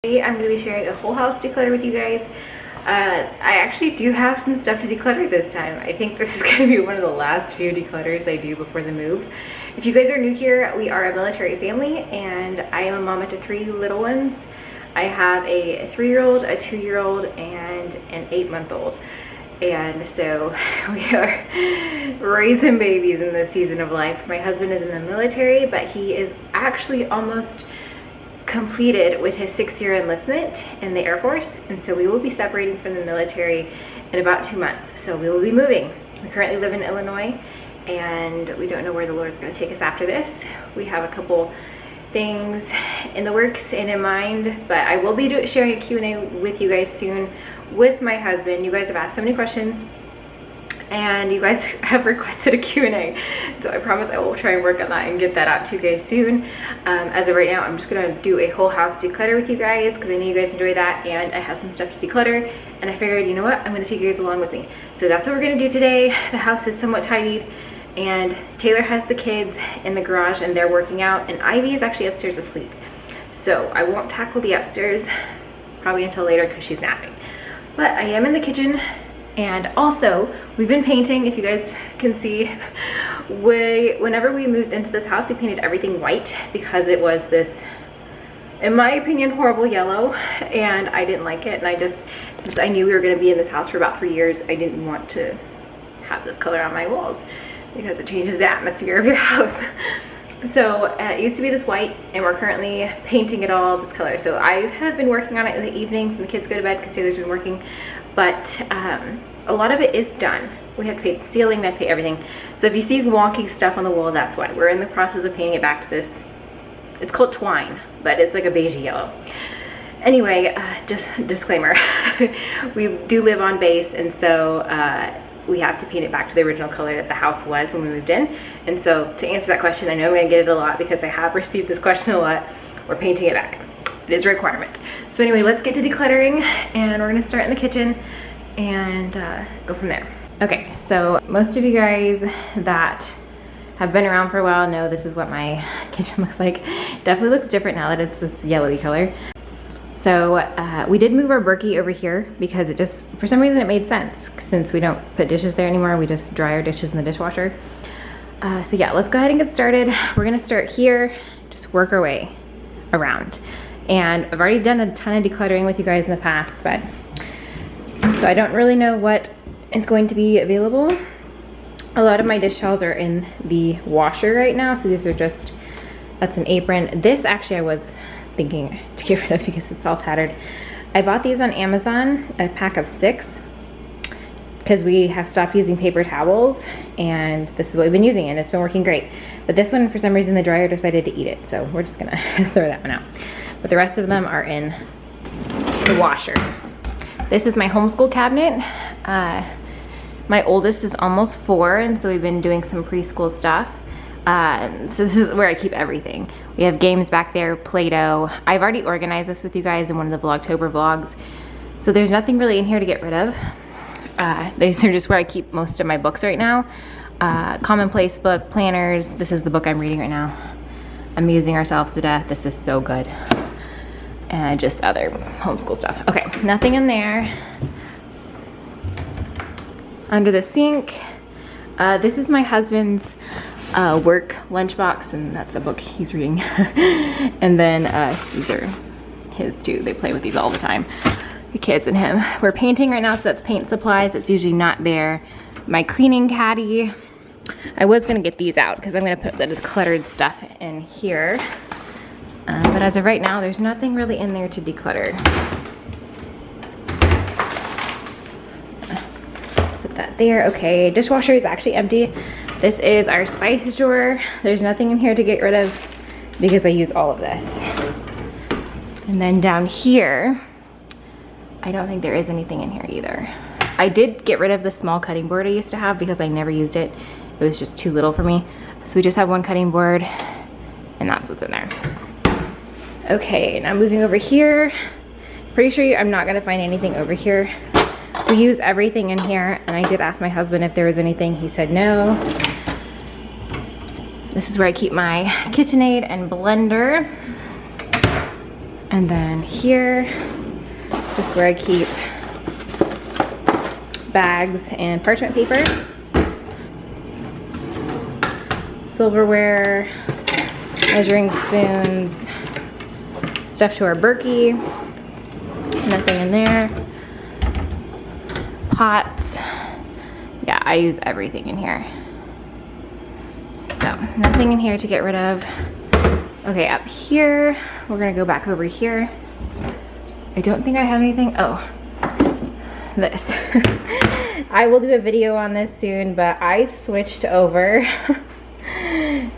Today I'm going to be sharing a whole house declutter with you guys. I actually do have some stuff to declutter this time. I think this is going to be one of the last few declutters I do before the move. If you guys are new here, we are a military family and I am a mama to 3 little ones. I have a 3-year-old, a 2-year-old, and an 8-month-old. And so we are raising babies in this season of life. My husband is in the military, but he is actually almost completed with his 6-year enlistment in the Air Force, and so we will be separating from the military in about 2 months. So we will be moving. We currently live in Illinois and we don't know where the Lord's going to take us after this. We have a couple things in the works and in mind, but I will be sharing a Q&A with you guys soon with my husband. You guys have asked so many questions and you guys have requested a Q&A, so I promise I will try and work on that and get that out to you guys soon. As of right now, I'm just gonna do a whole house declutter with you guys because I know you guys enjoy that, and I have some stuff to declutter, and I figured, you know what, I'm gonna take you guys along with me. So that's what we're gonna do today. The house is somewhat tidied, and Taylor has the kids in the garage and they're working out, and Ivy is actually upstairs asleep. So I won't tackle the upstairs probably until later because she's napping. But I am in the kitchen. And also, we've been painting, if you guys can see. Whenever we moved into this house, we painted everything white because it was this, in my opinion, horrible yellow, and I didn't like it. And I just, since I knew we were going to be in this house for about 3 years, I didn't want to have this color on my walls because it changes the atmosphere of your house. So it used to be this white, and we're currently painting it all this color. So I have been working on it in the evenings when the kids go to bed because Taylor's been working. But a lot of it is done. We have to paint the ceiling, we have to paint everything. So if you see wonky stuff on the wall, that's why. We're in the process of painting it back to this, it's called twine, but it's like a beigey yellow. Anyway, just disclaimer, we do live on base, and so we have to paint it back to the original color that the house was when we moved in. And so to answer that question, I know I'm gonna get it a lot because I have received this question a lot. We're painting it back. It is a requirement. So anyway, let's get to decluttering, and we're gonna start in the kitchen and go from there. Okay, so most of you guys that have been around for a while know this is what my kitchen looks like. Definitely looks different now that it's this yellowy color. So we did move our Berkey over here because it just, for some reason it made sense. Since we don't put dishes there anymore, we just dry our dishes in the dishwasher. So yeah, let's go ahead and get started. We're gonna start here, just work our way around. And I've already done a ton of decluttering with you guys in the past, but so I don't really know what is going to be available. A lot of my dish towels are in the washer right now, so these are just, that's an apron. This actually I was thinking to get rid of because it's all tattered. I bought these on Amazon, a pack of 6, because we have stopped using paper towels, and this is what we've been using, and it's been working great. But this one, for some reason, the dryer decided to eat it, so we're just gonna throw that one out. But the rest of them are in the washer. This is my homeschool cabinet. My oldest is almost 4, and so we've been doing some preschool stuff. So this is where I keep everything. We have games back there, Play-Doh. I've already organized this with you guys in one of the Vlogtober vlogs. So there's nothing really in here to get rid of. These are just where I keep most of my books right now. Commonplace book, planners. This is the book I'm reading right now. Amusing Ourselves to Death. This is so good. And just other homeschool stuff. Okay, nothing in there. Under the sink, this is my husband's work lunchbox, and that's a book he's reading. And then these are his too. They play with these all the time, the kids and him. We're painting right now, so that's paint supplies. It's usually not there. My cleaning caddy. I was gonna get these out because I'm gonna put the decluttered stuff in here. But as of right now, there's nothing really in there to declutter. Put that there. Okay, dishwasher is actually empty. This is our spice drawer. There's nothing in here to get rid of because I use all of this. And then down here, I don't think there is anything in here either. I did get rid of the small cutting board I used to have because I never used it. It was just too little for me. So we just have one cutting board, and that's what's in there. Okay, now moving over here. Pretty sure I'm not gonna find anything over here. We use everything in here, and I did ask my husband if there was anything. He said no. This is where I keep my KitchenAid and blender. And then here, just where I keep bags and parchment paper, silverware, measuring spoons, stuff to our Berkey, nothing in there, pots. Yeah, I use everything in here. So nothing in here to get rid of. Okay, up here, we're gonna go back over here. I don't think I have anything. Oh, this. I will do a video on this soon, but I switched over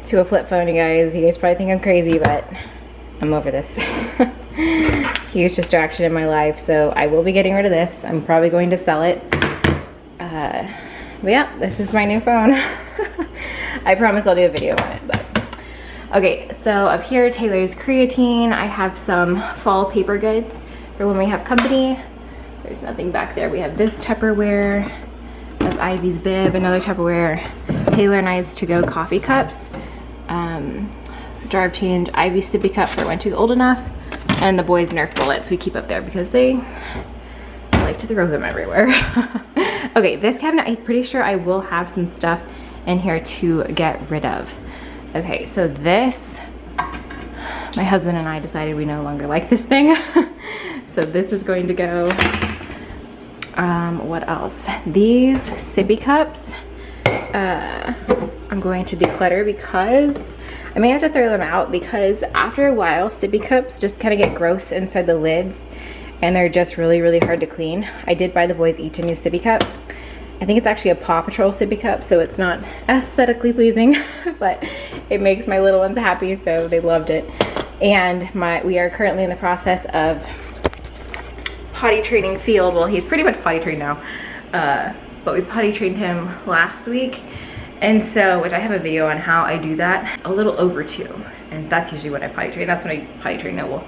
to a flip phone, you guys. You guys probably think I'm crazy, but I'm over this. Huge distraction in my life, so I will be getting rid of this. I'm probably going to sell it. But yeah, this is my new phone. I promise I'll do a video on it, but. Okay, so up here, Taylor's creatine. I have some fall paper goods for when we have company. There's nothing back there. We have this Tupperware. That's Ivy's bib, another Tupperware. Taylor and I's to-go coffee cups. Jar of change, Ivy's sippy cup for when she's old enough. And the boys' Nerf bullets we keep up there because they like to throw them everywhere. Okay, this cabinet, I'm pretty sure I will have some stuff in here to get rid of. Okay, so this, my husband and I decided we no longer like this thing. So this is going to go. What else? These sippy cups, I'm going to declutter because I may have to throw them out because after a while, sippy cups just kind of get gross inside the lids and they're just really, really hard to clean. I did buy the boys each a new sippy cup. I think it's actually a Paw Patrol sippy cup, so it's not aesthetically pleasing, but it makes my little ones happy, so they loved it. And we are currently in the process of potty training Field. Well, he's pretty much potty trained now, but we potty trained him last week. And so, which I have a video on how I do that, a little over 2. And that's usually when I potty train. That's when I potty train Noble.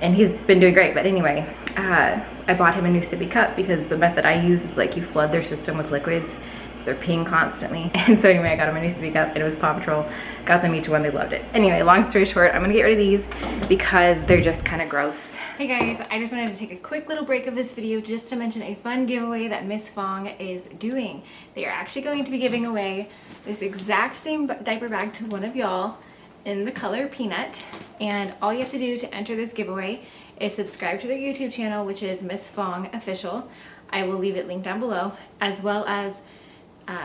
And he's been doing great, but anyway, I bought him a new sippy cup because the method I use is like you flood their system with liquids, so they're peeing constantly. And so anyway, I got him a new sippy cup and it was Paw Patrol. Got them each one, they loved it. Anyway, long story short, I'm gonna get rid of these because they're just kind of gross. Hey guys, I just wanted to take a quick little break of this video just to mention a fun giveaway that Miss Fong is doing. They are actually going to be giving away this exact same diaper bag to one of y'all in the color Peanut, and all you have to do to enter this giveaway is subscribe to their YouTube channel, which is Miss Fong Official. I will leave it linked down below, as well as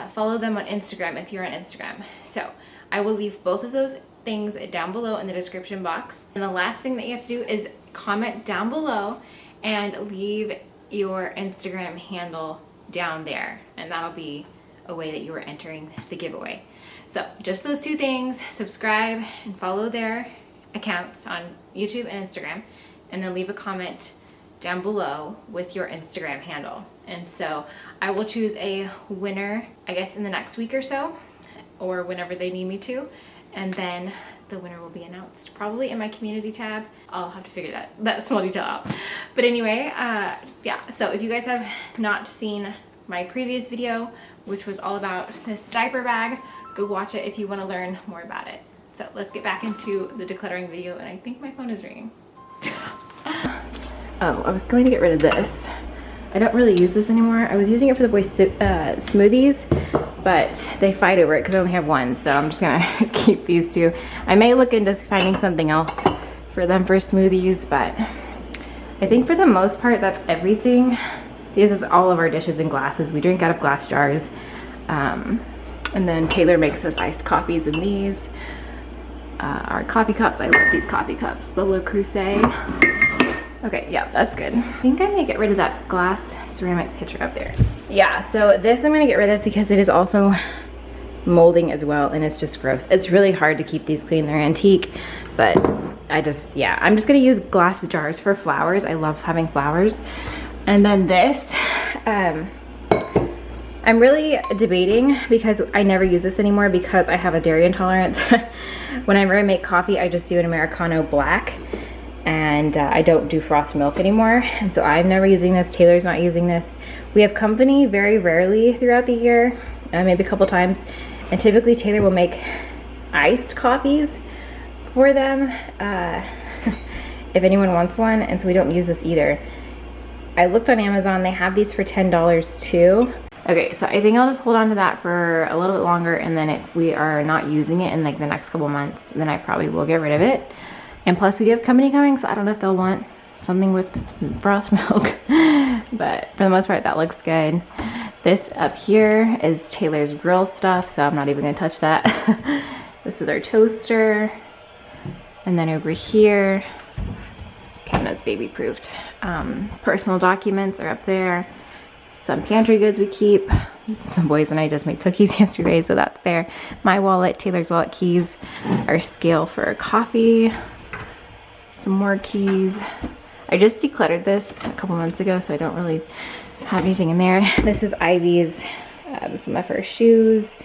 follow them on Instagram if you're on Instagram. So I will leave both of those things down below in the description box. And the last thing that you have to do is comment down below and leave your Instagram handle down there, and that'll be a way that you are entering the giveaway. So just those 2 things, subscribe and follow their accounts on YouTube and Instagram, and then leave a comment down below with your Instagram handle. And so I will choose a winner, I guess in the next week or so, or whenever they need me to, and then the winner will be announced probably in my community tab. I'll have to figure that small detail out. But anyway, yeah, so if you guys have not seen my previous video, which was all about this diaper bag, go watch it if you want to learn more about it. So let's get back into the decluttering video, and I think my phone is ringing. Oh, I was going to get rid of this. I don't really use this anymore. I was using it for the boys' smoothies, but they fight over it because I only have one, so I'm just gonna keep these 2. I may look into finding something else for them for smoothies, but I think for the most part, that's everything. This is all of our dishes and glasses. We drink out of glass jars. And then Taylor makes us iced coffees in these. Our coffee cups, I love these coffee cups. The Le Creuset. Okay, yeah, that's good. I think I may get rid of that glass ceramic pitcher up there. Yeah, so this I'm gonna get rid of because it is also molding as well, and it's just gross. It's really hard to keep these clean. They're antique, but I'm just gonna use glass jars for flowers. I love having flowers. And then this, I'm really debating because I never use this anymore because I have a dairy intolerance. Whenever I make coffee, I just do an Americano black, and I don't do frothed milk anymore. And so I'm never using this. Taylor's not using this. We have company very rarely throughout the year, maybe a couple times. And typically Taylor will make iced coffees for them. if anyone wants one, and so we don't use this either. I looked on Amazon, they have these for $10 too. Okay, so I think I'll just hold on to that for a little bit longer, and then if we are not using it in like the next couple months, then I probably will get rid of it. And plus we do have company coming, so I don't know if they'll want something with broth milk. But for the most part, that looks good. This up here is Taylor's grill stuff, so I'm not even gonna touch that. This is our toaster. And then over here, this cabinet's baby proofed. Personal documents are up there. Some pantry goods we keep. The boys and I just made cookies yesterday, so that's there. My wallet, Taylor's wallet, keys, our scale for coffee, some more keys. I just decluttered this a couple months ago, so I don't really have anything in there. This is Ivy's, some of her shoes,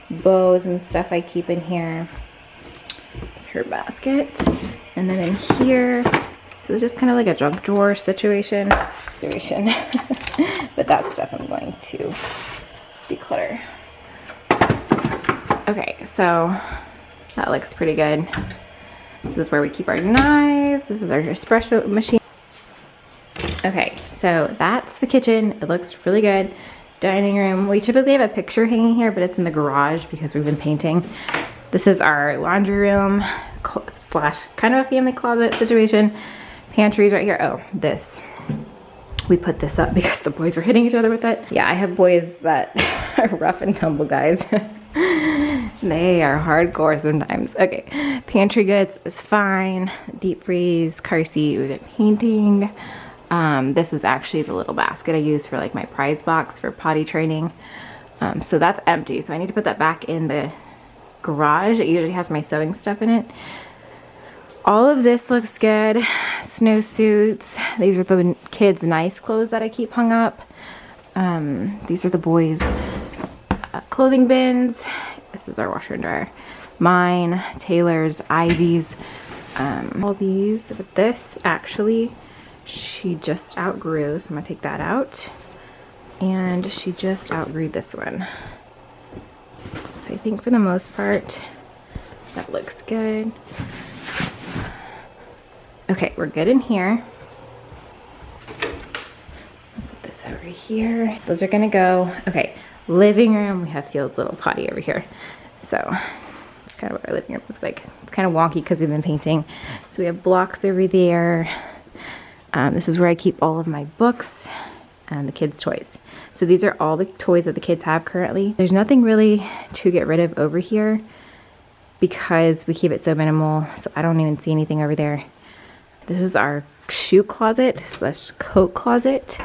bows and stuff I keep in here. It's her basket. And then in here, so it's just kind of like a junk drawer situation. But that stuff I'm going to declutter. Okay, so that looks pretty good. This is where we keep our knives. This is our espresso machine. Okay, so that's the kitchen. It looks really good. Dining room. We typically have a picture hanging here, but it's in the garage because we've been painting. This is our laundry room slash kind of a family closet situation. Pantry's right here. Oh, this. We put this up because the boys were hitting each other with it. Yeah, I have boys that are rough and tumble guys. They are hardcore sometimes. Okay, pantry goods is fine. Deep freeze, car seat, we've been painting. This was actually the little basket I used for like my prize box for potty training. So that's empty. So I need to put that back in the garage. It usually has my sewing stuff in it. All of this looks good. Snowsuits. These are the kids' nice clothes that I keep hung up. These are the boys' clothing bins. This is our washer and dryer. Mine, Taylor's, Ivy's, all these. But this actually, she just outgrew, so I'm gonna take that out. And she just outgrew this one. So I think for the most part, that looks good. Okay, we're good in here. Put this over here. Those are gonna go. Okay, living room. We have Field's little potty over here. So it's kind of what our living room looks like. It's kind of wonky because we've been painting. So we have blocks over there. This is where I keep all of my books and the kids' toys. So these are all the toys that the kids have currently. There's nothing really to get rid of over here because we keep it so minimal. So I don't even see anything over there. This is our shoe closet slash coat closet.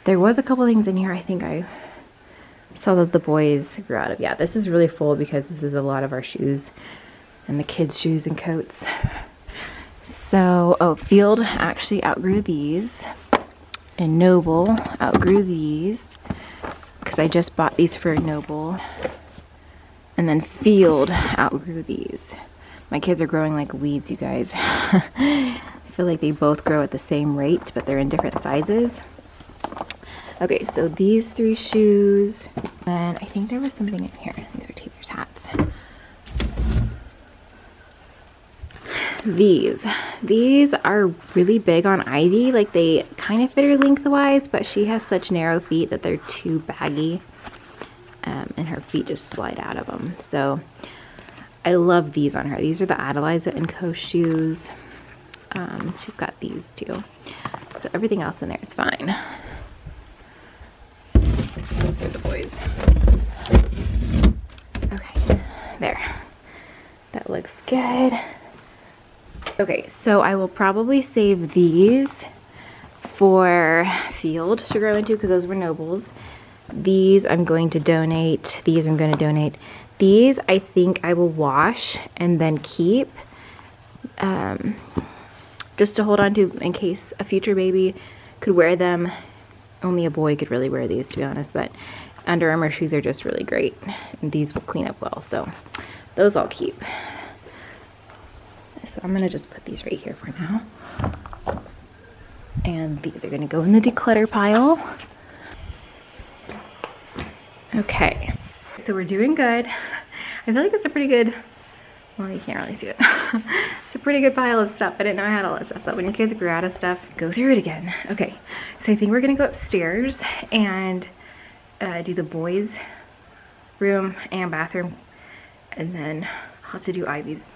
There was a couple things in here I think I saw that the boys grew out of. Yeah, this is really full because this is a lot of our shoes and the kids' shoes and coats. So, oh, Field actually outgrew these, and Noble outgrew these because I just bought these for Noble, and then Field outgrew these. My kids are growing like weeds, you guys. I feel like they both grow at the same rate, but they're in different sizes. Okay, so these 3 shoes, and I think there was something in here. These are Taylor's hats. These are really big on Ivy. Like they kind of fit her lengthwise, but she has such narrow feet that they're too baggy, and her feet just slide out of them. So I love these on her. These are the Adeliza & Co shoes. She's got these too. So everything else in there is fine. Those are the boys. Okay, there. That looks good. Okay, so I will probably save these for Field to grow into because those were Nobles. These I'm going to donate. These I'm going to donate. These I think I will wash and then keep just to hold on to in case a future baby could wear them. Only a boy could really wear these, to be honest, but Under Armour shoes are just really great. And these will clean up well, so those I'll keep. So I'm gonna just put these right here for now. And these are gonna go in the declutter pile. Okay, so we're doing good. I feel like it's a pretty good, well, you can't really see it. It's a pretty good pile of stuff. I didn't know I had all that stuff, but when your kids grew out of stuff, go through it again. Okay, so I think we're gonna go upstairs and do the boys' room and bathroom, and then I'll have to do Ivy's.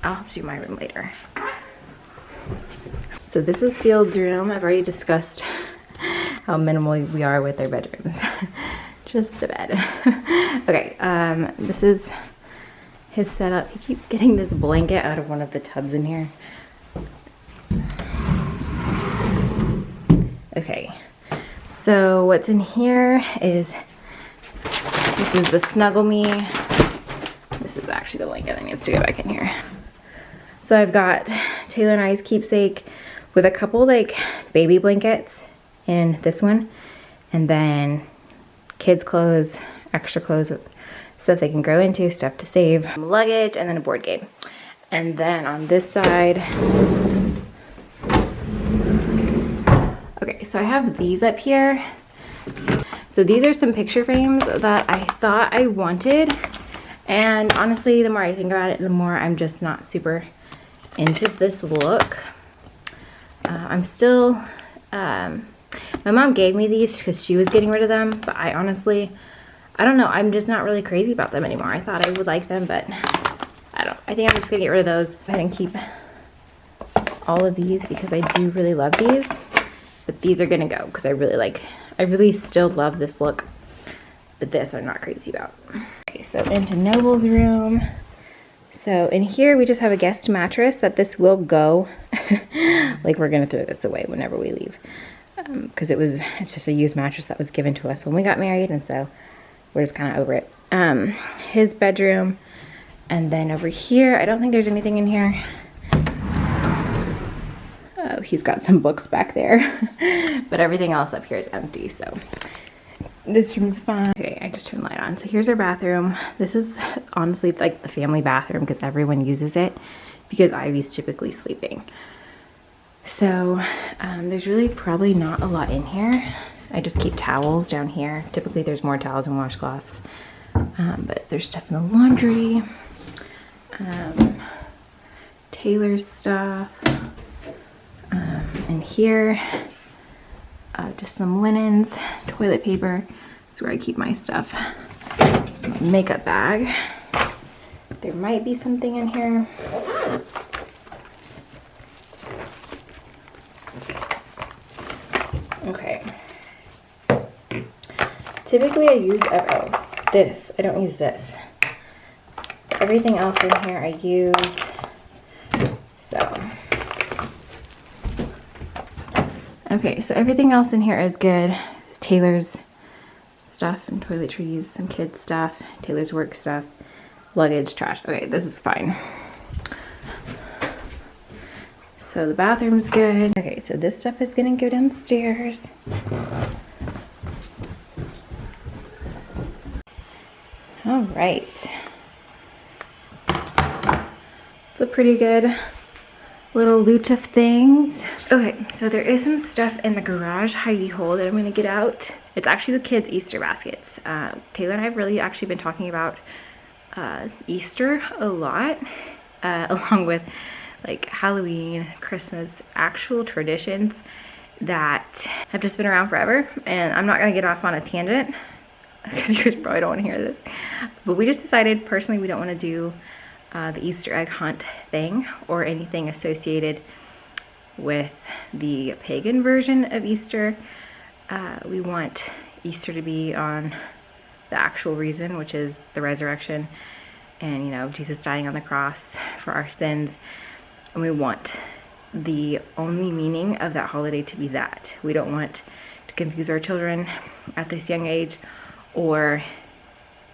I'll have to do my room later. So this is Field's room. I've already discussed how minimal we are with our bedrooms. Just a bed. Okay, this is his setup. He keeps getting this blanket out of one of the tubs in here. Okay, so what's in here is, this is the Snuggle Me. This is actually the blanket that needs to go back in here. So I've got Taylor and I's keepsake with a couple like baby blankets in this one, and then kids' clothes, extra clothes, stuff they can grow into, stuff to save, luggage, and then a board game. And then on this side, okay, so I have these up here. So these are some picture frames that I thought I wanted, and honestly, the more I think about it, the more I'm just not super into this look. I'm still, my mom gave me these because she was getting rid of them, but I honestly, I don't know, I'm just not really crazy about them anymore. I thought I would like them, but I think I'm just gonna get rid of those. Go ahead and keep all of these because I do really love these, but these are gonna go because I really still love this look, but this I'm not crazy about. Okay, so into Noble's room. So in here we just have a guest mattress that this will go. Like we're gonna throw this away whenever we leave, because it's just a used mattress that was given to us when we got married, and so we're just kind of over it. His bedroom, and then over here I don't think there's anything in here. Oh, he's got some books back there. But everything else up here is empty, so this room's fine. Okay, I just turned the light on. So here's our bathroom. This is honestly like the family bathroom because everyone uses it because Ivy's typically sleeping. So there's really probably not a lot in here. I just keep towels down here. Typically there's more towels and washcloths, but there's stuff in the laundry, Taylor's stuff, and here just some linens, toilet paper. That's where I keep my stuff. Some makeup bag. There might be something in here. Okay. Typically I use this. I don't use this. Everything else in here I use. So. Okay, so everything else in here is good. Taylor's stuff and toiletries, some kids stuff, Taylor's work stuff, luggage, trash. Okay, this is fine. So the bathroom's good. Okay, so this stuff is gonna go downstairs. All right. It's a pretty good little loot of things. Okay, so there is some stuff in the garage hidey hole that I'm gonna get out. It's actually the kids' Easter baskets. Taylor and I have really actually been talking about Easter a lot, along with like Halloween, Christmas, actual traditions that have just been around forever. And I'm not gonna get off on a tangent because you guys probably don't wanna hear this, but we just decided personally we don't wanna do the Easter egg hunt thing or anything associated with the pagan version of Easter. We want Easter to be on the actual reason, which is the resurrection and, you know, Jesus dying on the cross for our sins. And we want the only meaning of that holiday to be that. We don't want to confuse our children at this young age or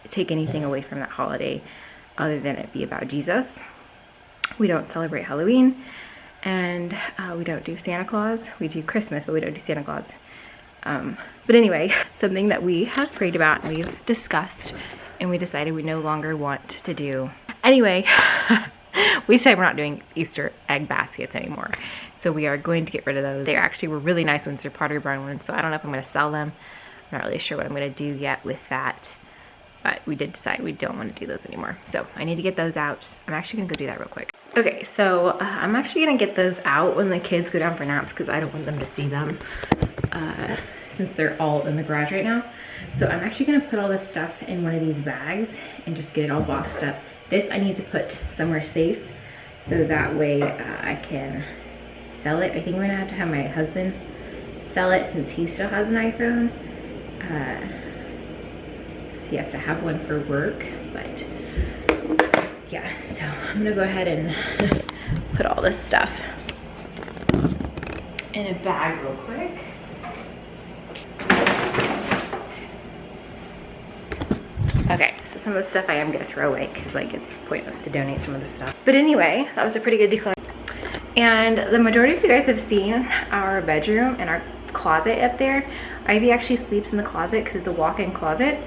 take anything away from that holiday other than it be about Jesus. We don't celebrate Halloween, and we don't do Santa Claus. We do Christmas, but we don't do Santa Claus. But anyway, something that we have prayed about and we've discussed and we decided we no longer want to do. Anyway, we decided we're not doing Easter egg baskets anymore. So we are going to get rid of those. They actually were really nice ones. They're Pottery Barn ones, so I don't know if I'm gonna sell them. I'm not really sure what I'm gonna do yet with that. but we did decide we don't want to do those anymore. So I need to get those out. I'm actually gonna go do that real quick. Okay, so I'm actually gonna get those out when the kids go down for naps because I don't want them to see them since they're all in the garage right now. So I'm actually gonna put all this stuff in one of these bags and just get it all boxed up. This I need to put somewhere safe so that way I can sell it. I think I'm gonna have to have my husband sell it since he still has an iPhone. He has to have one for work, but yeah, so I'm gonna go ahead and put all this stuff in a bag real quick. Okay, so some of the stuff I am gonna throw away because like it's pointless to donate some of the stuff. But anyway, that was a pretty good declutter. And the majority of you guys have seen our bedroom and our closet up there. Ivy actually sleeps in the closet because it's a walk-in closet.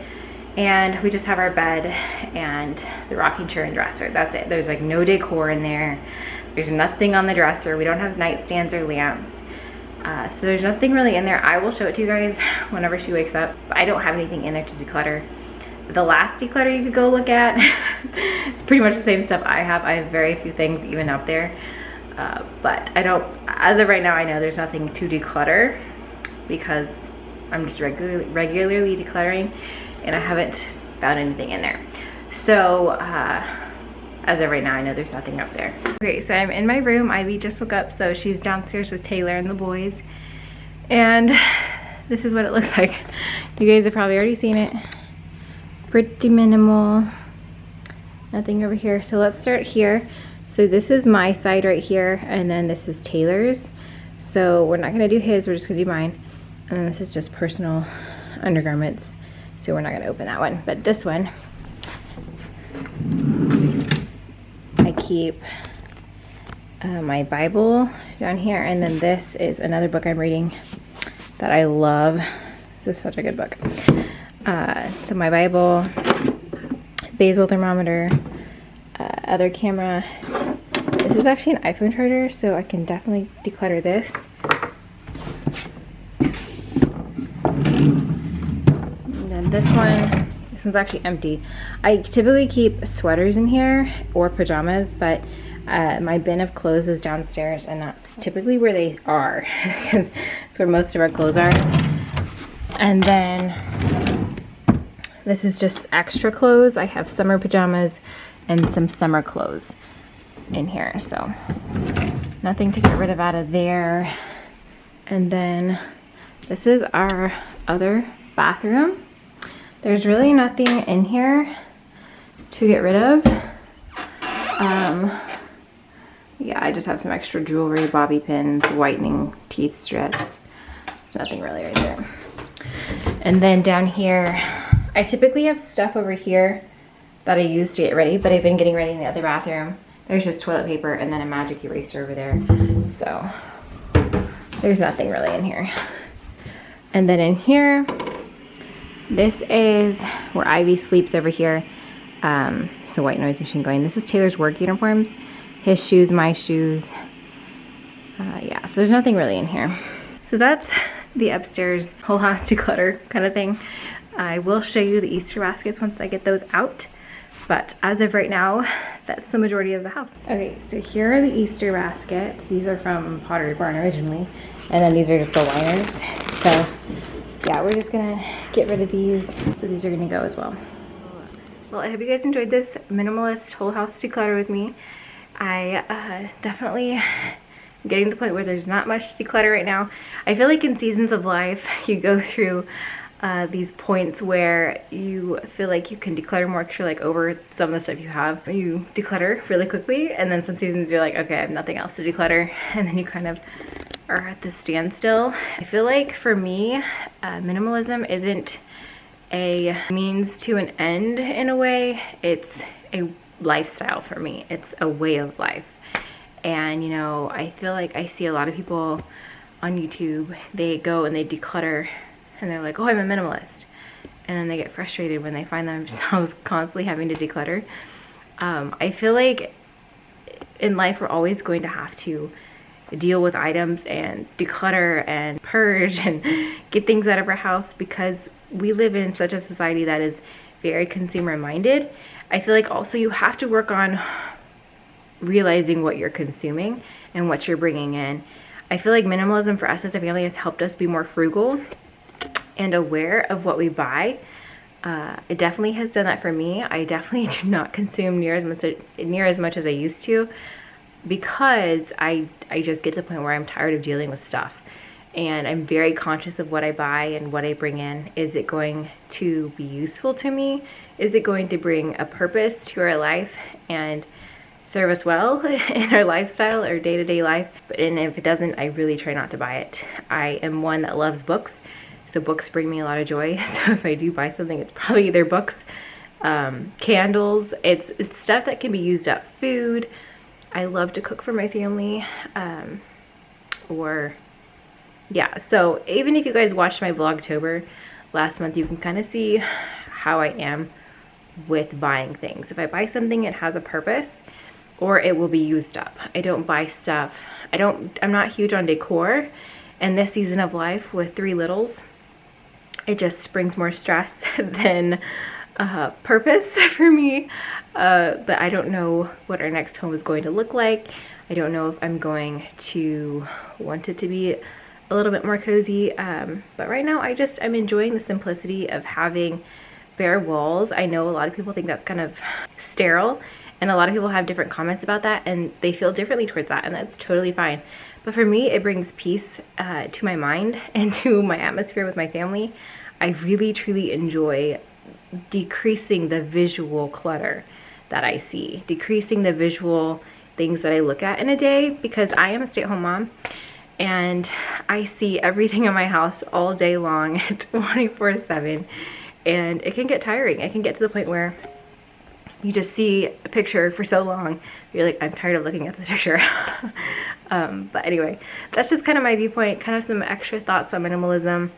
And we just have our bed and the rocking chair and dresser. That's it. There's like no decor in there. There's nothing on the dresser. We don't have nightstands or lamps. So there's nothing really in there. I will show it to you guys whenever she wakes up. But I don't have anything in there to declutter. The last declutter you could go look at, it's pretty much the same stuff I have. I have very few things even up there. But I don't, as of right now, I know there's nothing to declutter because I'm just regularly decluttering and I haven't found anything in there. So as of right now, I know there's nothing up there. Okay, so I'm in my room. Ivy just woke up, so she's downstairs with Taylor and the boys. And this is what it looks like. You guys have probably already seen it. Pretty minimal, nothing over here. So let's start here. So this is my side right here, and then this is Taylor's. So we're not gonna do his, we're just gonna do mine. And then this is just personal undergarments. So we're not gonna open that one. But this one, I keep my Bible down here. And then this is another book I'm reading that I love. This is such a good book. So my Bible, basal thermometer, other camera. This is actually an iPhone charger, so I can definitely declutter this. And then this one's actually empty. I typically keep sweaters in here or pajamas, but my bin of clothes is downstairs, and that's typically where they are because it's where most of our clothes are. And then this is just extra clothes. I have summer pajamas and some summer clothes in here, so nothing to get rid of out of there. And then this is our other bathroom. There's really nothing in here to get rid of. Yeah, I just have some extra jewelry, bobby pins, whitening teeth strips. It's nothing really right there. And then down here, I typically have stuff over here that I use to get ready, but I've been getting ready in the other bathroom. There's just toilet paper and then a magic eraser over there. So there's nothing really in here. And then in here, this is where Ivy sleeps over here. It's a white noise machine going. This is Taylor's work uniforms. His shoes, my shoes. Yeah, so there's nothing really in here. So that's the upstairs whole house declutter kind of thing. I will show you the Easter baskets once I get those out. But as of right now, that's the majority of the house. Okay, so here are the Easter baskets. These are from Pottery Barn originally. And then these are just the liners. So yeah, we're just gonna get rid of these. So these are gonna go as well. Well, I hope you guys enjoyed this minimalist whole house declutter with me. I definitely getting to the point where there's not much to declutter right now. I feel like in seasons of life, you go through these points where you feel like you can declutter more because you're like over some of the stuff you have. You declutter really quickly, and then some seasons you're like, okay, I have nothing else to declutter, and then you kind of are at this standstill. I feel like for me, minimalism isn't a means to an end in a way. It's a lifestyle for me. It's a way of life. And you know, I feel like I see a lot of people on YouTube, they go and they declutter and they're like, oh, I'm a minimalist. And then they get frustrated when they find themselves constantly having to declutter. I feel like in life we're always going to have to deal with items and declutter and purge and get things out of our house because we live in such a society that is very consumer minded. I feel like also you have to work on realizing what you're consuming and what you're bringing in. I feel like minimalism for us as a family has helped us be more frugal and aware of what we buy. It definitely has done that for me. I definitely do not consume near as much as I used to, because I just get to the point where I'm tired of dealing with stuff. And I'm very conscious of what I buy and what I bring in. Is it going to be useful to me? Is it going to bring a purpose to our life and serve us well in our lifestyle or day-to-day life? And if it doesn't, I really try not to buy it. I am one that loves books, so books bring me a lot of joy. So if I do buy something, it's probably either books, candles, it's stuff that can be used up, food. I love to cook for my family, yeah, so even if you guys watched my Vlogtober last month, you can kind of see how I am with buying things. If I buy something, it has a purpose or it will be used up. I don't buy stuff. I'm not huge on decor. And this season of life with 3 littles, it just brings more stress than purpose for me. But I don't know what our next home is going to look like. I don't know if I'm going to want it to be a little bit more cozy, but right now I'm enjoying the simplicity of having bare walls. I know a lot of people think that's kind of sterile, and a lot of people have different comments about that, and they feel differently towards that, and that's totally fine. But for me, it brings peace to my mind and to my atmosphere with my family. I really truly enjoy decreasing the visual clutter that I see, decreasing the visual things that I look at in a day, because I am a stay-at-home mom and I see everything in my house all day long, 24/7, and it can get tiring. It can get to the point where you just see a picture for so long, you're like, I'm tired of looking at this picture. But anyway, that's just kind of my viewpoint, kind of some extra thoughts on minimalism.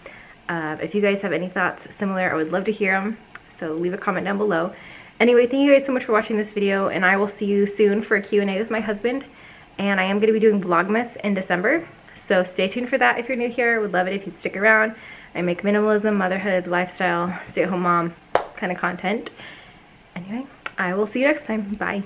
If you guys have any thoughts similar, I would love to hear them, so leave a comment down below. Anyway, thank you guys so much for watching this video, and I will see you soon for a Q&A with my husband. And I am going to be doing Vlogmas in December, so stay tuned for that if you're new here. I would love it if you'd stick around. I make minimalism, motherhood, lifestyle, stay-at-home mom kind of content. Anyway, I will see you next time. Bye.